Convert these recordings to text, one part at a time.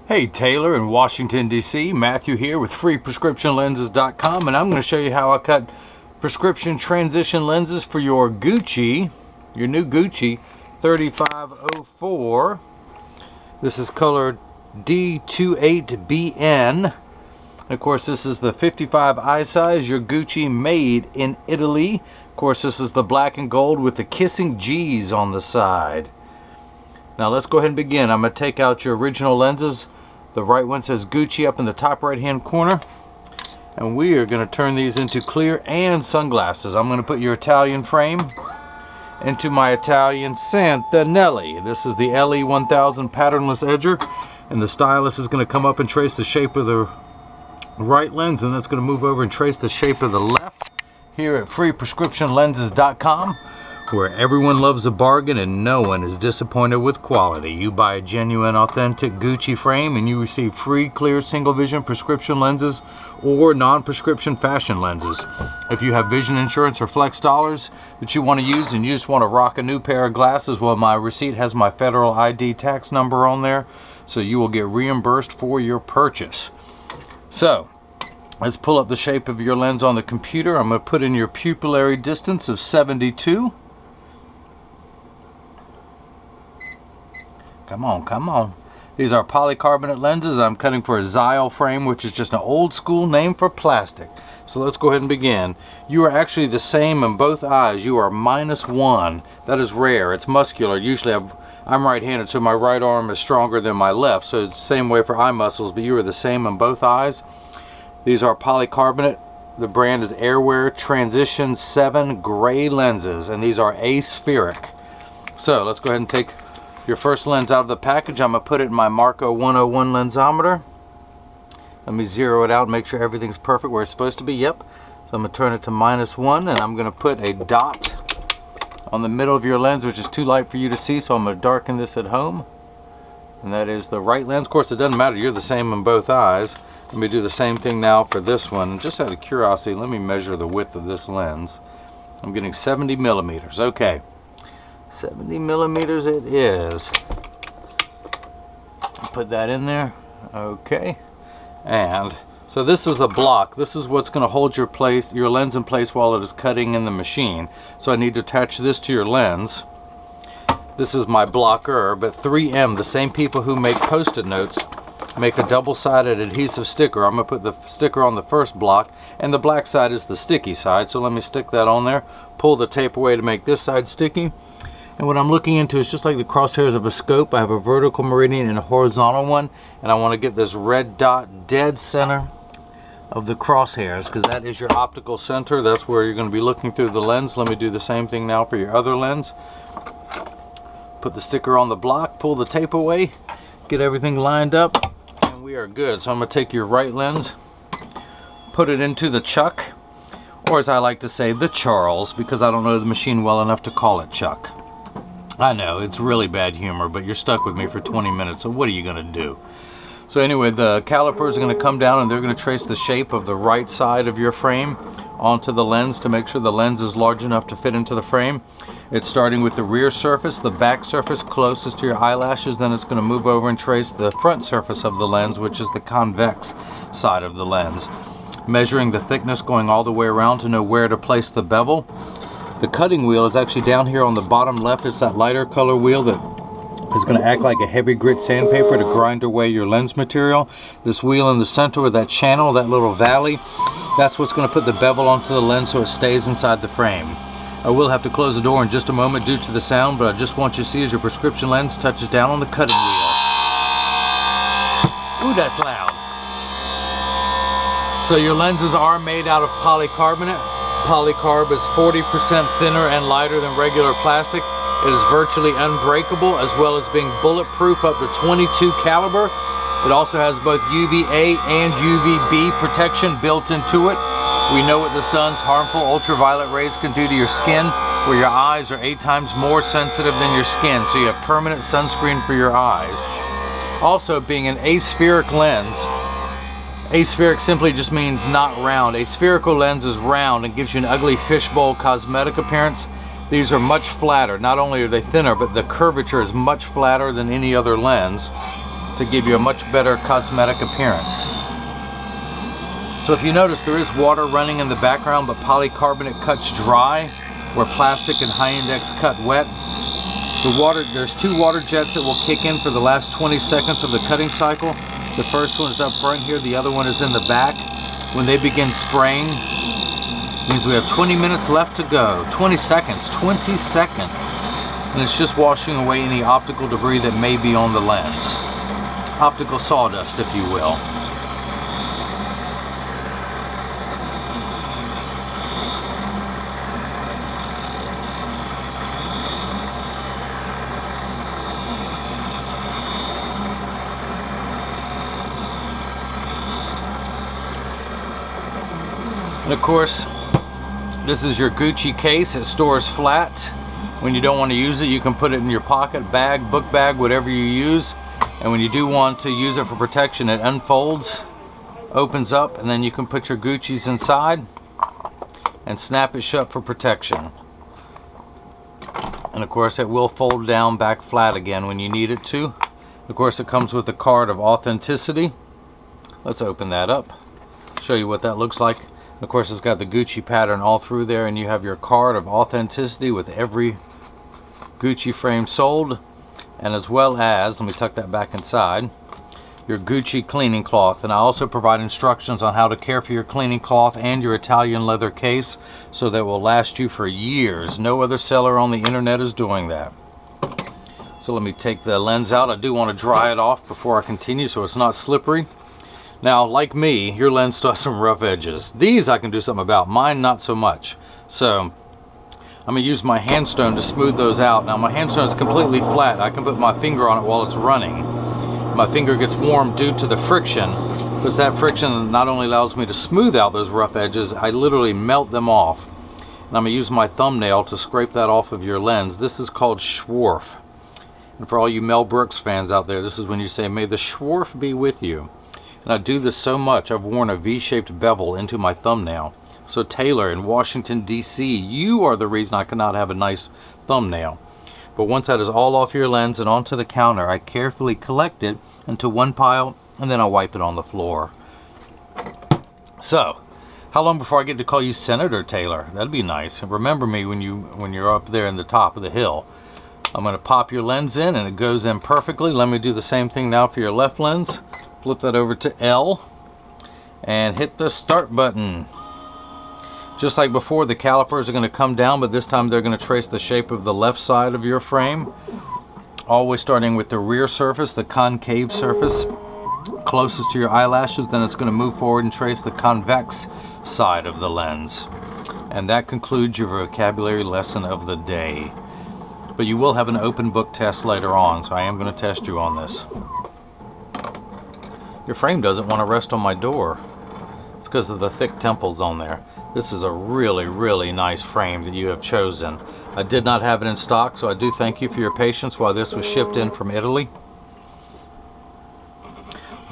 Hey Taylor in Washington DC, Matthew here with freeprescriptionlenses.com, and I'm going to show you how I cut prescription transition lenses for your Gucci, your new Gucci 3504. This is color D28BN. Of course, this is the 55 eye size, your Gucci made in Italy. Of course, this is the black and gold with the kissing G's on the side. Now let's go ahead and begin. I'm going to take out your original lenses. The right one says Gucci up in the top right hand corner, and we are going to turn these into clear and sunglasses. I'm going to put your Italian frame into my Italian Santanelli. This is the LE1000 patternless edger, and the stylus is going to come up and trace the shape of the right lens, and that's going to move over and trace the shape of the left here at freeprescriptionlenses.com, where everyone loves a bargain and no one is disappointed with quality. You buy a genuine, authentic Gucci frame and you receive free, clear, single vision prescription lenses or non-prescription fashion lenses. If you have vision insurance or flex dollars that you want to use and you just want to rock a new pair of glasses, well, my receipt has my federal ID tax number on there, so you will get reimbursed for your purchase. So let's pull up the shape of your lens on the computer. I'm going to put in your pupillary distance of 72. Come on, come on. These are polycarbonate lenses that I'm cutting for a Zyol frame, which is just an old school name for plastic. So let's go ahead and begin. You are actually the same in both eyes. You are -1. That is rare. It's muscular. Usually I'm right-handed, so my right arm is stronger than my left. So it's the same way for eye muscles, but you are the same in both eyes. These are polycarbonate. The brand is Airwear Transition 7 gray lenses, and these are aspheric. So let's go ahead and take your first lens out of the package. I'm going to put it in my Marco 101 lensometer. Let me zero it out and make sure everything's perfect where it's supposed to be. Yep. So I'm going to turn it to -1, and I'm going to put a dot on the middle of your lens, which is too light for you to see, so I'm going to darken this at home. And that is the right lens. Of course, it doesn't matter. You're the same in both eyes. Let me do the same thing now for this one. Just out of curiosity, let me measure the width of this lens. I'm getting 70 millimeters. Okay. 70 millimeters it is. Put that in there. Okay. And so this is a block. This is what's going to hold your lens in place while it is cutting in the machine. So I need to attach this to your lens. This is my blocker, but 3M, the same people who make Post-it notes, make a double-sided adhesive sticker. I'm going to put the sticker on the first block, and the black side is the sticky side. So let me stick that on there. Pull the tape away to make this side sticky. And what I'm looking into is just like the crosshairs of a scope. I have a vertical meridian and a horizontal one, and I want to get this red dot dead center of the crosshairs, because that is your optical center. That's where you're going to be looking through the lens. Let me do the same thing now for your other lens. Put the sticker on the block, pull the tape away, get everything lined up, and we are good. So I'm going to take your right lens, put it into the chuck, or as I like to say, the Charles, because I don't know the machine well enough to call it Chuck. I know, it's really bad humor, but you're stuck with me for 20 minutes, so what are you going to do? So anyway, the calipers are going to come down and they're going to trace the shape of the right side of your frame onto the lens to make sure the lens is large enough to fit into the frame. It's starting with the rear surface, the back surface closest to your eyelashes, then it's going to move over and trace the front surface of the lens, which is the convex side of the lens. Measuring the thickness going all the way around to know where to place the bevel. The cutting wheel is actually down here on the bottom left. It's that lighter color wheel that is going to act like a heavy grit sandpaper to grind away your lens material. This wheel in the center of that channel, that little valley, that's what's going to put the bevel onto the lens so it stays inside the frame. I will have to close the door in just a moment due to the sound, but I just want you to see as your prescription lens touches down on the cutting wheel. Ooh, that's loud. So your lenses are made out of polycarbonate. Polycarb is 40% thinner and lighter than regular plastic. It is virtually unbreakable, as well as being bulletproof up to 22 caliber. It also has both UVA and UVB protection built into it. We know what the sun's harmful ultraviolet rays can do to your skin, where your eyes are 8 times more sensitive than your skin, so you have permanent sunscreen for your eyes. Also, being an aspheric lens, aspheric simply just means not round. A spherical lens is round and gives you an ugly fishbowl cosmetic appearance. These are much flatter. Not only are they thinner, but the curvature is much flatter than any other lens. to give you a much better cosmetic appearance. So if you notice, there is water running in the background, but polycarbonate cuts dry, where plastic and high index cut wet. The water, there's 2 water jets that will kick in for the last 20 seconds of the cutting cycle. The first one is up front here, the other one is in the back. When they begin spraying, it means we have 20 minutes left to go. 20 seconds, 20 seconds. And it's just washing away any optical debris that may be on the lens. Optical sawdust, if you will. And of course, this is your Gucci case. It stores flat. When you don't want to use it, you can put it in your pocket, bag, book bag, whatever you use. And when you do want to use it for protection, it unfolds, opens up, and then you can put your Gucci's inside and snap it shut for protection. And of course, it will fold down back flat again when you need it to. Of course, it comes with a card of authenticity. Let's open that up, show you what that looks like. Of course, it's got the Gucci pattern all through there, and you have your card of authenticity with every Gucci frame sold, and as well as, let me tuck that back inside, your Gucci cleaning cloth. And I also provide instructions on how to care for your cleaning cloth and your Italian leather case so that it will last you for years. No other seller on the internet is doing that. So let me take the lens out. I do want to dry it off before I continue so it's not slippery. Now, like me, your lens still has some rough edges. These I can do something about, mine not so much. So I'm going to use my hand stone to smooth those out. Now my hand stone is completely flat. I can put my finger on it while it's running. My finger gets warm due to the friction, because that friction not only allows me to smooth out those rough edges, I literally melt them off. And I'm going to use my thumbnail to scrape that off of your lens. This is called Schwarf. And for all you Mel Brooks fans out there, this is when you say, "May the Schwarf be with you." And I do this so much, I've worn a V-shaped bevel into my thumbnail. So Taylor in Washington, D.C., you are the reason I cannot have a nice thumbnail. But once that is all off your lens and onto the counter, I carefully collect it into one pile, and then I wipe it on the floor. So, how long before I get to call you Senator Taylor? That'd be nice. Remember me when you're up there in the top of the hill. I'm going to pop your lens in, and it goes in perfectly. Let me do the same thing now for your left lens. Flip that over to L and hit the start button. Just like before, the calipers are going to come down, but this time they're going to trace the shape of the left side of your frame. Always starting with the rear surface, the concave surface closest to your eyelashes. Then it's going to move forward and trace the convex side of the lens. And that concludes your vocabulary lesson of the day. But you will have an open book test later on, so I am going to test you on this. Your frame doesn't want to rest on my door. It's because of the thick temples on there. This is a really, really nice frame that you have chosen. I did not have it in stock, so I do thank you for your patience while this was shipped in from Italy.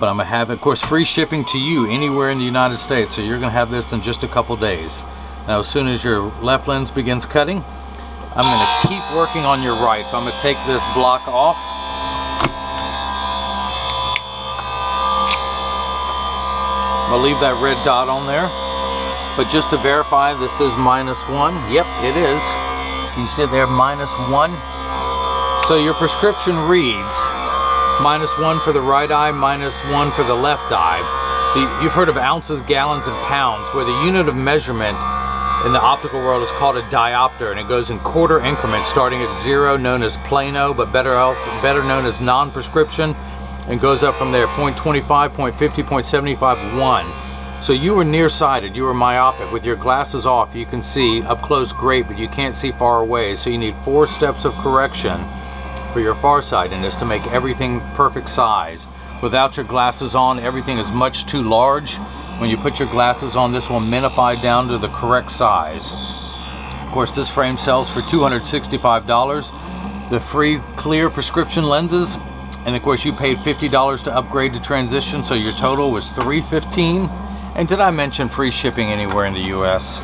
But I'm going to have, of course, free shipping to you anywhere in the United States, so you're going to have this in just a couple days. Now, as soon as your left lens begins cutting, I'm going to keep working on your right. So I'm going to take this block off. I'm going to leave that red dot on there, but just to verify, this is -1. Yep, it is. You see there, -1. So your prescription reads -1 for the right eye, -1 for the left eye. You've heard of ounces, gallons, and pounds, where the unit of measurement in the optical world is called a diopter, and it goes in quarter increments, starting at 0, known as plano, but better known as non-prescription, and goes up from there, 0.25, 0.50, 0.75, 1. So you were nearsighted, you were myopic. With your glasses off, you can see up close great, but you can't see far away. So you need 4 steps of correction for your farsightedness to make everything perfect size. Without your glasses on, everything is much too large. When you put your glasses on, this will minify down to the correct size. Of course, this frame sells for $265. The free clear prescription lenses. And of course, you paid $50 to upgrade to transition, so your total was $315. And did I mention free shipping anywhere in the US?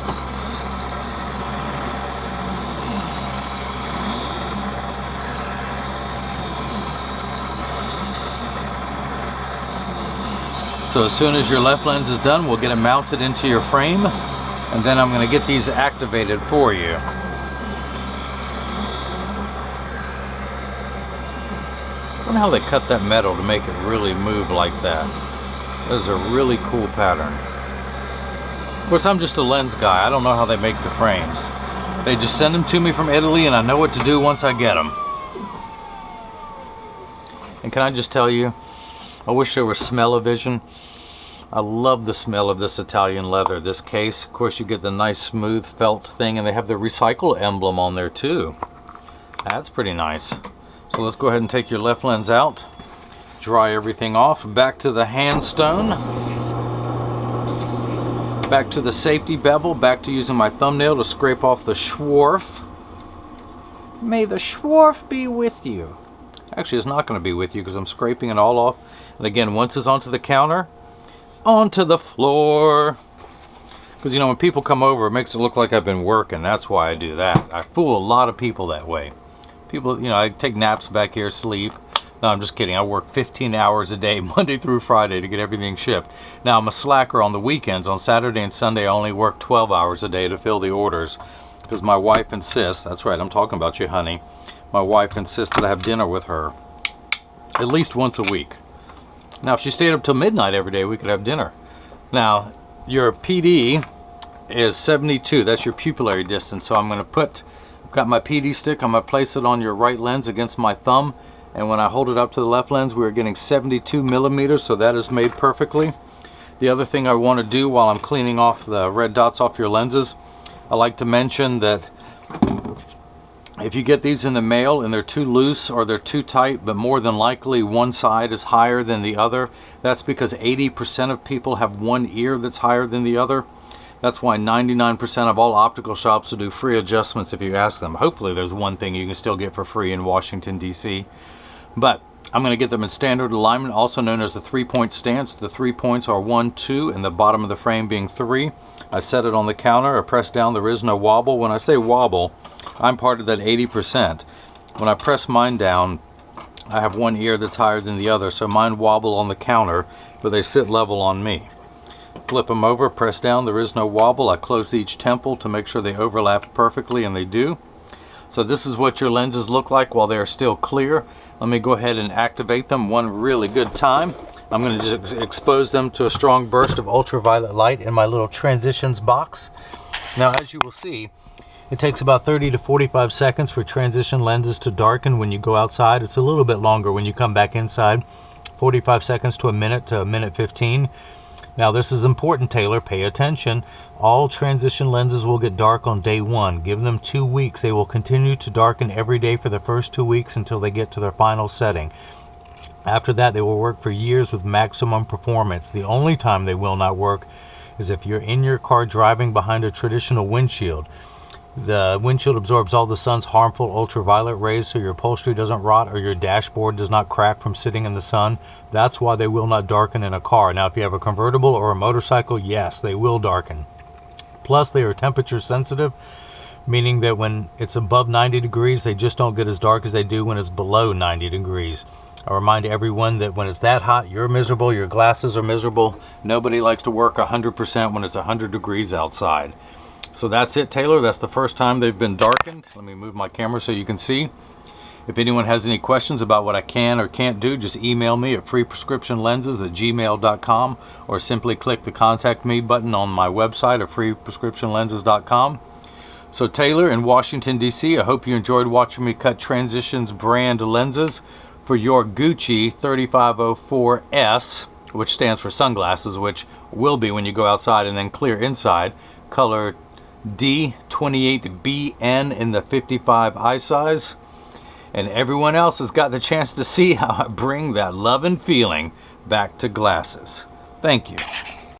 So as soon as your left lens is done, we'll get it mounted into your frame, and then I'm going to get these activated for you. I wonder how they cut that metal to make it really move like that. That is a really cool pattern. Of course, I'm just a lens guy. I don't know how they make the frames. They just send them to me from Italy, and I know what to do once I get them. And can I just tell you, I wish there was smell-o-vision. I love the smell of this Italian leather, this case. Of course, you get the nice smooth felt thing, and they have the recycle emblem on there too. That's pretty nice. So let's go ahead and take your left lens out, dry everything off. Back to the hand stone, back to the safety bevel, back to using my thumbnail to scrape off the Schwarf. May the Schwarf be with you. Actually, it's not going to be with you because I'm scraping it all off. And again, once it's onto the counter, onto the floor. Because, you know, when people come over, it makes it look like I've been working. That's why I do that. I fool a lot of people that way. People, you know, I take naps back here, sleep. No, I'm just kidding. I work 15 hours a day, Monday through Friday, to get everything shipped. Now, I'm a slacker on the weekends. On Saturday and Sunday, I only work 12 hours a day to fill the orders. Because my wife insists, that's right, I'm talking about you, honey. My wife insists that I have dinner with her at least once a week. Now, if she stayed up till midnight every day, we could have dinner. Now, your PD is 72. That's your pupillary distance. So I'm going to put, I've got my PD stick. I'm going to place it on your right lens against my thumb. And when I hold it up to the left lens, we're getting 72 millimeters. So that is made perfectly. The other thing I want to do while I'm cleaning off the red dots off your lenses, I like to mention that if you get these in the mail and they're too loose or they're too tight, but more than likely one side is higher than the other, that's because 80% of people have one ear that's higher than the other. That's why 99% of all optical shops will do free adjustments if you ask them. Hopefully there's one thing you can still get for free in Washington, D.C. But I'm going to get them in standard alignment, also known as the 3-point stance. The 3 points are 1, 2, and the bottom of the frame being 3. I set it on the counter, I press down, there is no wobble. When I say wobble, I'm part of that 80%. When I press mine down, I have one ear that's higher than the other, so mine wobble on the counter, but they sit level on me. Flip them over, press down, there is no wobble. I close each temple to make sure they overlap perfectly, and they do. So this is what your lenses look like while they're still clear. Let me go ahead and activate them one really good time. I'm going to just expose them to a strong burst of ultraviolet light in my little transitions box. Now, as you will see, it takes about 30 to 45 seconds for transition lenses to darken when you go outside. It's a little bit longer when you come back inside. 45 seconds to a minute 15. Now, this is important, Taylor. Pay attention. All transition lenses will get dark on day 1. Give them 2 weeks. They will continue to darken every day for the first 2 weeks until they get to their final setting. After that, they will work for years with maximum performance. The only time they will not work is if you're in your car driving behind a traditional windshield. The windshield absorbs all the sun's harmful ultraviolet rays so your upholstery doesn't rot or your dashboard does not crack from sitting in the sun. That's why they will not darken in a car. Now, if you have a convertible or a motorcycle, yes, they will darken. Plus, they are temperature sensitive, meaning that when it's above 90 degrees, they just don't get as dark as they do when it's below 90 degrees. I remind everyone that when it's that hot, you're miserable, your glasses are miserable. Nobody likes to work 100% when it's 100 degrees outside. So that's it, Taylor. That's the first time they've been darkened. Let me move my camera so you can see. If anyone has any questions about what I can or can't do, just email me at freeprescriptionlenses@gmail.com or simply click the Contact Me button on my website at freeprescriptionlenses.com. So Taylor in Washington, D.C., I hope you enjoyed watching me cut Transitions brand lenses for your Gucci 3504S, which stands for sunglasses, which will be when you go outside, and then clear inside, color D28BN in the 55 eye size. And everyone else has got the chance to see how I bring that love and feeling back to glasses. Thank you.